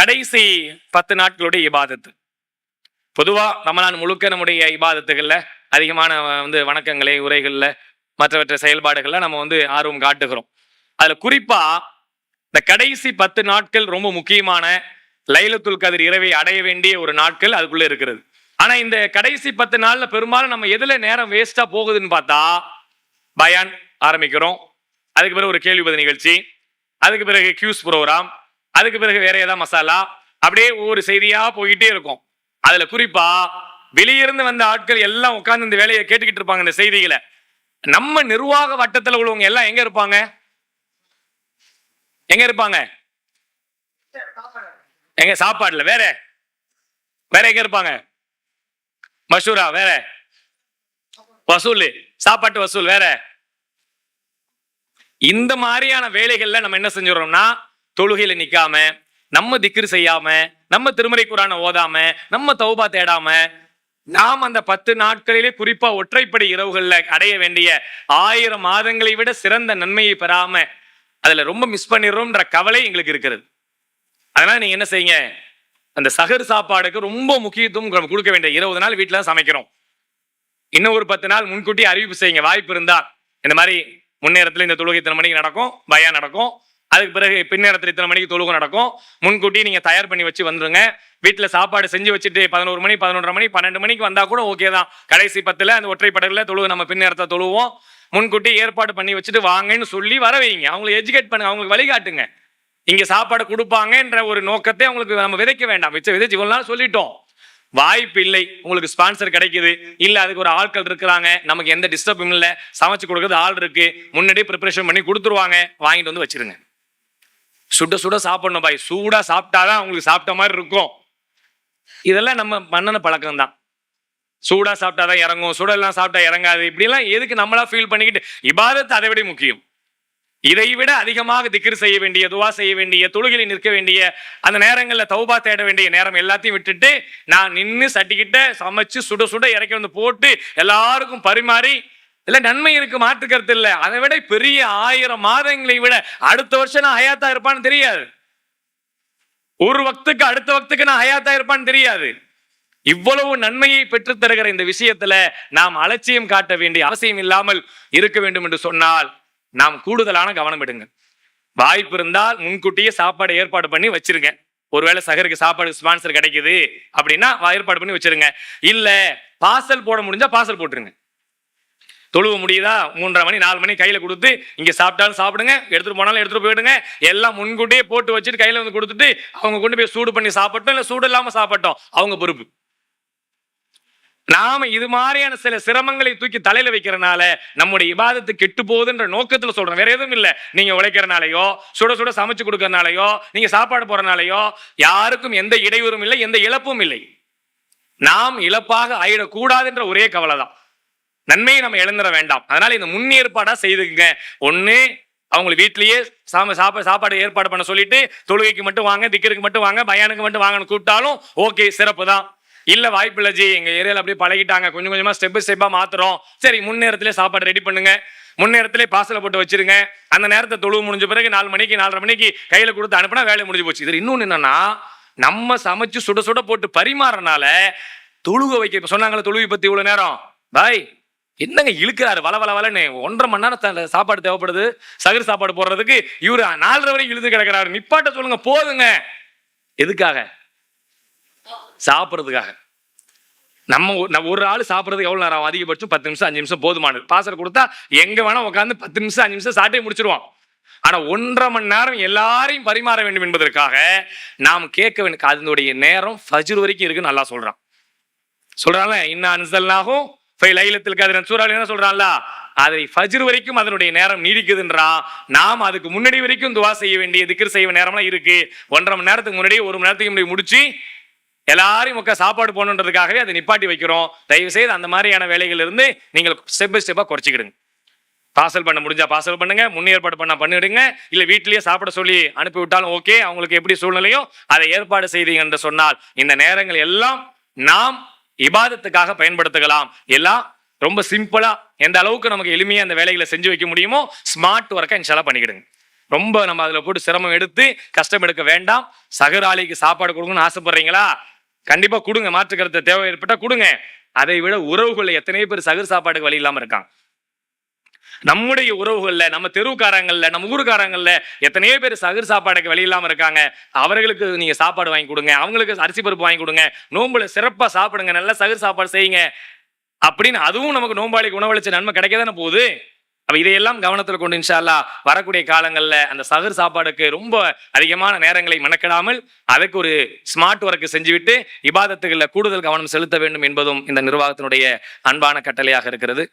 கடைசி 10 நாட்களுடைய இபாதத்து. பொதுவா ரமலான் முழுக்க நம்முடைய இபாதத்துகள்ல அதிகமான வணக்கங்களை, உரைகள்ல, மற்றவற்ற செயல்பாடுகள்ல நம்ம ஆர்வம் காட்டுகிறோம். அதுல குறிப்பா இந்த கடைசி 10 நாட்கள் ரொம்ப முக்கியமான லைலத்துல் கதிர் இரவை அடைய வேண்டிய ஒரு நாட்கள் அதுக்குள்ள இருக்கிறது. ஆனா இந்த கடைசி 10 நாள்ல பெரும்பாலும் நம்ம எதுல நேரம் வேஸ்டா போகுதுன்னு பார்த்தா, பயான் ஆரம்பிக்கிறோம், அதுக்கு பிறகு ஒரு கேள்வி பதில் நிகழ்ச்சி, அதுக்கு பிறகு கியூஸ் ப்ரோக்ராம், அதுக்கு பிறகு வேற ஏதாவது மசாலா, அப்படியே ஒவ்வொரு செய்தியா போயிட்டே இருக்கும். அதுல குறிப்பா வெளியிருந்து வந்த ஆட்கள் எல்லாம் உட்கார்ந்து இந்த வேலையை கேட்டுக்கிட்டு இருப்பாங்க. இந்த செய்திகளை நம்ம நிர்வாக வட்டத்தில் உள்ளவங்க எல்லாம் எங்க இருப்பாங்க? எங்க இருப்பாங்க? எங்க சாப்பாடுல வேற வேற எங்க இருப்பாங்க? மஷூரா வேற, வசூல், சாப்பாட்டு வசூல் வேற. இந்த மாதிரியான வேலைகள்ல நம்ம என்ன செஞ்சுறோம்னா, தொழுகையில நிக்காம, நம்ம திக்ர் செய்யாம, நம்ம திருமறை குர்ஆனை ஓதாம, நம்ம தௌபா தேடாம, நாம் அந்த 10 நாட்களிலே குறிப்பா ஒற்றைப்படை இரவுகள்ல அடைய வேண்டிய 1000 மாதங்களை விட சிறந்த நன்மையை பெறாம அதுல ரொம்ப மிஸ் பண்ணிடுறோம்ன்ற கவலை எங்களுக்கு இருக்கிறது. அதனால நீங்க என்ன செய்யுங்க, அந்த சஹர் சாப்பாடுக்கு ரொம்ப முக்கியத்துவம் கொடுக்க வேண்டிய. 20 நாள் வீட்டுல சமைக்கிறோம், இன்னும் ஒரு 10 நாள் முன்கூட்டி அறிவிப்பு செய்யுங்க. வாய்ப்பு இருந்தா இந்த மாதிரி முன்னேரத்துல இந்த தொழுகை இத்தனை மணிக்கு நடக்கும், பயான் நடக்கும், அதுக்கு பிறகு பின்னேரத்தில் இத்தனை மணிக்கு தொழுகை நடக்கும், முன்கூட்டி நீங்க தயார் பண்ணி வச்சு வந்துருங்க. வீட்டுல சாப்பாடு செஞ்சு வச்சுட்டு 11 மணி, 11:30 மணி, 12 மணிக்கு வந்தா கூட ஓகே தான். கடைசி 10ல அந்த ஒற்றைப்படையில தொழுகை நம்ம பின்னேரத்தை தொழுவோம். முன்கூட்டி ஏற்பாடு பண்ணி வச்சுட்டு வாங்கன்னு சொல்லி வர வைங்க. அவங்களை எஜுகேட் பண்ணுங்க, அவங்களுக்கு வழிகாட்டுங்க. இங்க சாப்பாடு கொடுப்பாங்கன்ற ஒரு நோக்கத்தை அவங்களுக்கு நம்ம விதைக்க வேண்டாம். விதைச்சு இவ்வளவு நாள் சொல்லிட்டோம், வாய்ப்பு இல்லை, உங்களுக்கு ஸ்பான்சர் கிடைக்குது இல்ல, அதுக்கு ஒரு ஆட்கள் இருக்கிறாங்க, நமக்கு எந்த டிஸ்டர்பும் இல்லை, சமைச்சு கொடுக்கறது ஆள் இருக்கு, முன்னாடியே ப்ரிப்பரேஷன் பண்ணி கொடுத்துருவாங்க, வாங்கிட்டு வந்து வச்சிருங்க. சுட சுட சாப்பிடணும் பாய், சூடா சாப்பிட்டாதான் அவங்களுக்கு சாப்பிட்ட மாதிரி இருக்கும். இதெல்லாம் நம்ம மன்னன பழக்கம் தான். சூடா சாப்பிட்டாதான் இறங்கும், சுடெல்லாம் சாப்பிட்டா இறங்காது, இப்படி எல்லாம் எதுக்கு நம்மளா ஃபீல் பண்ணிக்கிட்டு? இபாதத் அதை விட முக்கியம். இதை விட அதிகமாக திக்ர் செய்ய வேண்டிய, துவா செய்ய வேண்டிய, தொழுகையில் நிற்க வேண்டிய, அந்த நேரங்களில் தௌபா தேட வேண்டிய நேரம் எல்லாத்தையும் விட்டுட்டு நான் நின்று சட்டிக்கிட்ட சமைச்சு சுட சுட இறக்கி வந்து போட்டு எல்லாருக்கும் பரிமாறி இல்ல நன்மை இருக்கு, மாற்றுக்கிறது இல்லை. அதை விட பெரிய 1000 மாதங்களை விட அடுத்த வருஷம் நான் ஹயாத்தா இருப்பான்னு தெரியாது. ஒரு வக்துக்கு அடுத்த வக்துக்கு நான் ஹயாத்தா இருப்பான்னு தெரியாது. இவ்வளவு நன்மையை பெற்று தருகிற இந்த விஷயத்துல நாம் அலட்சியம் காட்ட வேண்டிய அவசியம் இல்லாமல் இருக்க வேண்டும் என்று சொன்னால் நாம் கூடுதலான கவனம் எடுங்க. வாய்ப்பு இருந்தால் முன்கூட்டியே சாப்பாடு ஏற்பாடு பண்ணி வச்சிருங்க. ஒருவேளை சஹருக்கு சாப்பாடு ஸ்பான்சர் கிடைக்குது அப்படின்னா ஏற்பாடு பண்ணி வச்சிருங்க. இல்ல பார்சல் போட முடிஞ்சா பார்சல் போட்டுருங்க. தொழுவ முடியுதா 3:30 மணி 4 மணி கையில கொடுத்து இங்க சாப்பிட்டாலும் சாப்பிடுங்க, எடுத்துட்டு போனாலும் எடுத்துட்டு போயிடுங்க. எல்லாம் முன்கூட்டியே போட்டு வச்சுட்டு கையில வந்து கொடுத்துட்டு அவங்க கொண்டு போய் சூடு பண்ணி சாப்பிட்டோம் இல்ல சூடு இல்லாம சாப்பிட்டோம், அவங்க பொறுப்பு. நாம இது மாதிரியான சில சிரமங்களை தூக்கி தலையில வைக்கிறனால நம்முடைய இபாதத்து கெட்டு போகுதுன்ற நோக்கத்துல சொல்றேன், வேற எதுவும் இல்லை. நீங்க உழைக்கிறனாலையோ, சுட சுட சமைச்சு கொடுக்கறனாலையோ, நீங்க சாப்பாடு போறனாலையோ யாருக்கும் எந்த இடையூறும் இல்லை, எந்த இழப்பும் இல்லை. நாம் இழப்பாக ஆயிடக்கூடாதுன்ற ஒரே கவலை தான். நன்மையை நம்ம இழந்துட வேண்டாம். அதனால இந்த முன்னேற்பாடா செய்துங்க. ஒண்ணு அவங்களுக்கு வீட்லயே சாப்பாடு ஏற்பாடு பண்ண சொல்லிட்டு தொழுகைக்கு மட்டும் வாங்க, திக்கருக்கு மட்டும் வாங்க, பயானுக்கு மட்டும் வாங்கன்னு கூப்பிட்டாலும் ஓகே, சிறப்பு தான். இல்ல வாய்ப்பு இல்லை ஜி, எங்க ஏரியால அப்படியே பழகிட்டாங்க, கொஞ்சம் கொஞ்சமா ஸ்டெப்பா மாத்துறோம், சரி முன்னேரத்திலே சாப்பாடு ரெடி பண்ணுங்க, முன்னேரத்திலே பார்சலை போட்டு வச்சிருங்க. அந்த நேரத்தை தொழுவு முடிஞ்ச பிறகு 4 மணிக்கு 4:30 மணிக்கு கையில கொடுத்து அனுப்புனா வேலை முடிஞ்சு போச்சு. இது இன்னொன்னு என்னன்னா, நம்ம சமைச்சு சுட சுட போட்டு பரிமாறனால தொழுக வைக்க சொன்னாங்களே, தொழுகை பத்தி இவ்வளவு நேரம் பாய் என்னங்க இழுக்கிறாரு வளன்னு. 1.5 மணி நேரம் சாப்பாடு தேவைப்படுது சகர் சாப்பாடு போடுறதுக்கு, இவரு 4:30 வரைக்கும் இழுத்து கிடக்கிறாரு. நிப்பாட்ட சொல்லுங்க, போதுங்க. எதுக்காக? சாப்பிட்றதுக்காக. நம்ம ஒரு ஆள் சாப்பிட்றதுக்கு எவ்வளவு நேரம்? அதிகபட்சம் 10 நிமிஷம் 5 நிமிஷம் போதுமானது. பார்சல் கொடுத்தா எங்க வேணா உட்காந்து 10 நிமிஷம் 5 நிமிஷம் சாப்பிட்டே முடிச்சிருவான். ஆனா 1.5 மணி நேரம் எல்லாரையும் பரிமாற வேண்டும் என்பதற்காக நாம் கேட்க வேண்டும். அதனுடைய நேரம் ஃபஜ்ர் வரைக்கும் இருக்குன்னு நல்லா சொல்றாங்க. இன்னா அன்ஸல்னாஹு ஃபீ லைலத்துல் கத்ர் சூரால என்ன சொல்றான்ல, அதை ஃபஜ்ர் வரைக்கும் அதனுடைய நேரம் நீடிக்குதுன்றா. நாம் அதுக்கு முன்னாடி வரைக்கும் துவா செய்ய வேண்டிய, திக்ர் செய்ய நேரம்லாம் இருக்கு. 1.5 மணி நேரத்துக்கு முன்னாடி 1 மணி நேரத்துக்கு முன்னாடி முடிச்சு எல்லாரையும் சாப்பாடு போகணுன்றதுக்காகவே அதை நிப்பாட்டி வைக்கிறோம். தயவு செய்து அந்த மாதிரியான வேலைகள் இருந்து நீங்கள் ஸ்டெப் பை ஸ்டெப்பா குறைச்சிக்கிடுங்க. பார்சல் பண்ண முடிஞ்சா பார்சல் பண்ணுங்க, முன்னேற்பாடு பண்ண பண்ணிடுங்க. இல்ல வீட்டிலேயே சாப்பிட சொல்லி அனுப்பி விட்டாலும் ஓகே, அவங்களுக்கு எப்படி சூழ்நிலையோ அதை ஏற்பாடு செய்தீங்க என்று சொன்னால் இந்த நேரங்கள் எல்லாம் நாம் இபாதத்துக்காக பயன்படுத்தலாம். எல்லாம் ரொம்ப சிம்பிளா எந்த அளவுக்கு நமக்கு எளிமையா அந்த வேலைகளை செஞ்சு வைக்க முடியுமோ ஸ்மார்ட் ஒர்க்கை இன்ஷால்லா பண்ணிக்கிடுங்க. ரொம்ப நம்ம அதுல போட்டு சிரமம் எடுத்து கஷ்டம் எடுக்க வேண்டாம். சகராளிக்கு சாப்பாடு கொடுக்கணும்னு ஆசைப்படுறீங்களா? கண்டிப்பா கொடுங்க, மாற்று கருத்து தேவை ஏற்பட்டா கொடுங்க. அதை விட உறவுகள் எத்தனை பேர் சகர் சாப்பாடுக்கு வழி இல்லாம இருக்காங்க. நம்முடைய உறவுகள்ல, நம்ம தெருவுக்காரங்கள்ல, நம்ம ஊருக்காரங்கள்ல எத்தனையோ பேர் சகர் சாப்பாடுக்கு வழி இல்லாம இருக்காங்க. அவர்களுக்கு நீங்க சாப்பாடு வாங்கி கொடுங்க, அவங்களுக்கு அரிசி பருப்பு வாங்கி கொடுங்க, நோன்புல சிறப்பா சாப்பிடுங்க, நல்ல சகர் சாப்பாடு செய்யுங்க அப்படின்னு அதுவும் நமக்கு நோம்பாளிக்கு உணவளிச்ச நன்மை கிடைக்க தானே போகுது. அப்ப இதையெல்லாம் கவனத்தில் கொண்டு இன்ஷா அல்லாஹ் வரக்கூடிய காலங்கள்ல அந்த சகர் சாப்பாடுக்கு ரொம்ப அதிகமான நேரங்களை மெனக்கிடாமல் அதுக்கு ஒரு ஸ்மார்ட் ஒர்க் செஞ்சுவிட்டு இபாதத்துகள்ல கூடுதல் கவனம் செலுத்த வேண்டும் என்பதும் இந்த நிர்வாகத்தினுடைய அன்பான கட்டளையாக இருக்கிறது.